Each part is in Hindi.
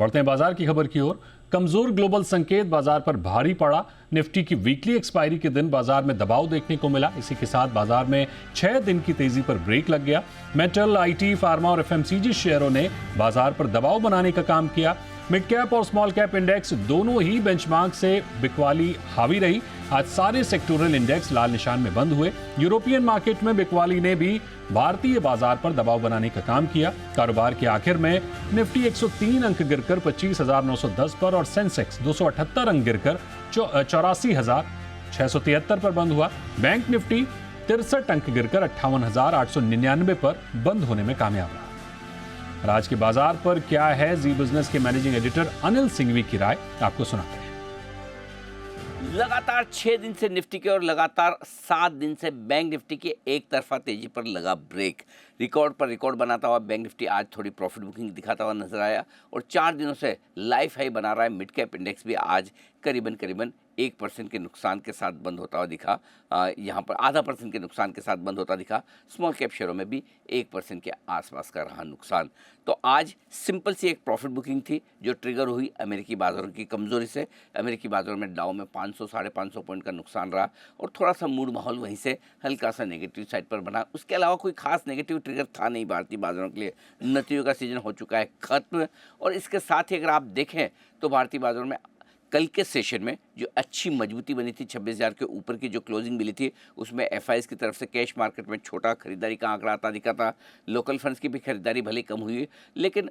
बढ़ते हैं बाजार की खबर की ओर। कमजोर ग्लोबल संकेत बाजार पर भारी पड़ा। निफ्टी की वीकली एक्सपायरी के दिन बाजार में दबाव देखने को मिला। इसी के साथ बाजार में 6 दिन की तेजी पर ब्रेक लग गया। मेटल, आईटी, फार्मा और एफएमसीजी शेयरों ने बाजार पर दबाव बनाने का काम किया। मिड कैप और स्मॉल कैप इंडेक्स दोनों ही बेंचमार्क से बिकवाली हावी रही। आज सारे सेक्टोरल इंडेक्स लाल निशान में बंद हुए। यूरोपियन मार्केट में बिकवाली ने भी भारतीय बाजार पर दबाव बनाने का काम किया। कारोबार के आखिर में निफ्टी 103 अंक गिरकर 25,910 पर और सेंसेक्स 278 अंक गिरकर 84,673 पर बंद हुआ। बैंक निफ्टी 63 अंक गिरकर 58,899 पर बंद होने में कामयाब रहा। आज के बाजार पर क्या है जी बिजनेस के मैनेजिंग एडिटर अनिल सिंघवी की राय, आपको सुनाते हैं। लगातार 6 दिन से निफ्टी के और लगातार 7 दिन से बैंक निफ्टी के एक तरफा तेजी पर लगा ब्रेक। रिकॉर्ड पर रिकॉर्ड बनाता हुआ बैंक निफ्टी आज थोड़ी प्रॉफिट बुकिंग दिखाता हुआ नजर आया और 4 दिनों से लाइफ हाई बना रहा है। मिड कैप इंडेक्स भी आज करीबन 1% के नुकसान के साथ बंद होता हुआ दिखा। यहाँ पर आधा % के नुकसान के साथ बंद होता दिखा। स्मॉल कैप शेयरों में भी 1% के आसपास का रहा नुकसान। तो आज सिंपल सी एक प्रॉफिट बुकिंग थी जो ट्रिगर हुई अमेरिकी बाजारों की कमजोरी से। अमेरिकी बाजारों में डाउ में 500 साढ़े 500 पॉइंट का नुकसान रहा और थोड़ा सा मूड माहौल वहीं से हल्का सा नेगेटिव साइड पर बना। उसके अलावा कोई खास नेगेटिव ट्रिगर था नहीं भारतीय बाजारों के लिए। नतीजों का सीजन हो चुका है खत्म और इसके साथ ही अगर आप देखें तो भारतीय बाजारों में कल के सेशन में जो अच्छी मजबूती बनी थी, 26,000 के ऊपर की जो क्लोजिंग मिली थी, उसमें एफआईएस की तरफ से कैश मार्केट में छोटा खरीदारी का आंकड़ा आता दिखा था। लोकल फंड्स की भी खरीदारी भले कम हुई, लेकिन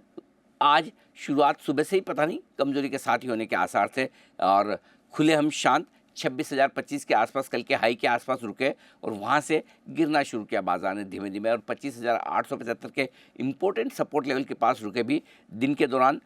आज शुरुआत सुबह से ही पता नहीं कमजोरी के साथ ही होने के आसार थे और खुले हम शांत 26,025 के आसपास कल के हाई के आसपास रुके और वहाँ से गिरना शुरू किया बाजार ने धीमे धीमे और 25,875 के इम्पोर्टेंट सपोर्ट लेवल के पास रुके भी। दिन के दौरान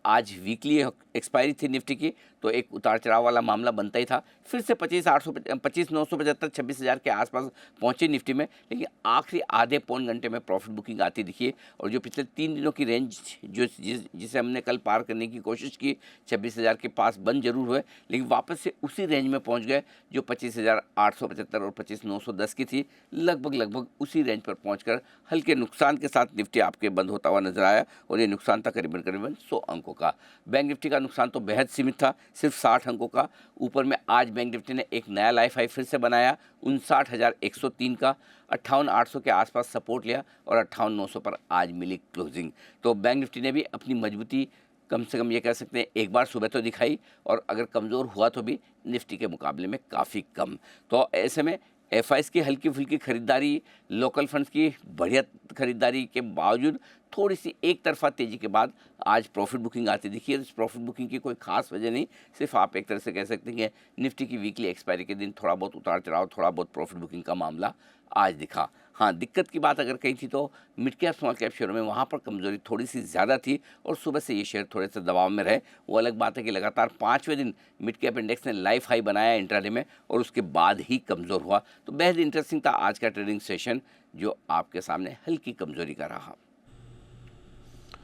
आज वीकली एक्सपायरी थी निफ्टी की, तो एक उतार चढ़ाव वाला मामला बनता ही था। फिर से 25,975 26,000 के आसपास पहुंचे निफ्टी में, लेकिन आखिरी आधे पौन घंटे में प्रॉफिट बुकिंग आती दिखी और जो पिछले 3 दिनों की रेंज जिसे हमने कल पार करने की कोशिश की, 26,000 के पास बंद जरूर हुए, लेकिन वापस से उसी रेंज में पहुँच गए जो 25,875 और 25,910 की थी। लगभग उसी रेंज पर पहुँच हल्के नुकसान के साथ निफ्टी आपके बंद होता हुआ नजर आया और ये नुकसान था करीबन 100 अंकों का। बैंक निफ्टी का नुकसान तो बेहद सीमित था, सिर्फ 60 अंकों का। ऊपर में आज बैंक निफ्टी ने एक नया लाइफ हाई फिर से बनाया 59,103 का। 58,800 के आसपास सपोर्ट लिया और 58,900 पर आज मिली क्लोजिंग। तो बैंक निफ्टी ने भी अपनी मजबूती कम से कम ये कह सकते हैं एक बार सुबह तो दिखाई और अगर कमज़ोर हुआ तो भी निफ्टी के मुकाबले में काफ़ी कम। तो ऐसे में एफआईएस की हल्की फुल्की खरीदारी, लोकल फंड्स की बढ़िया खरीदारी के बावजूद थोड़ी सी एक तरफा तेज़ी के बाद आज प्रॉफिट बुकिंग आती दिखी है। इस प्रॉफिट बुकिंग की कोई खास वजह नहीं, सिर्फ आप एक तरह से कह सकते हैं कि निफ्टी की वीकली एक्सपायरी के दिन थोड़ा बहुत उतार चढ़ाव, थोड़ा बहुत प्रॉफिट बुकिंग का मामला आज दिखा। हाँ, दिक्कत की बात अगर कही थी तो मिड कैप स्मॉल कैप शेयरों में वहाँ पर कमजोरी थोड़ी सी ज़्यादा थी और सुबह से ये शेयर थोड़े से दबाव में रहे। वो अलग बात है कि लगातार 5वें दिन मिड कैप इंडेक्स ने लाइफ हाई बनाया इंट्राडे में और उसके बाद ही कमज़ोर हुआ। तो बेहद इंटरेस्टिंग था आज का ट्रेडिंग सेशन जो आपके सामने हल्की कमजोरी का रहा।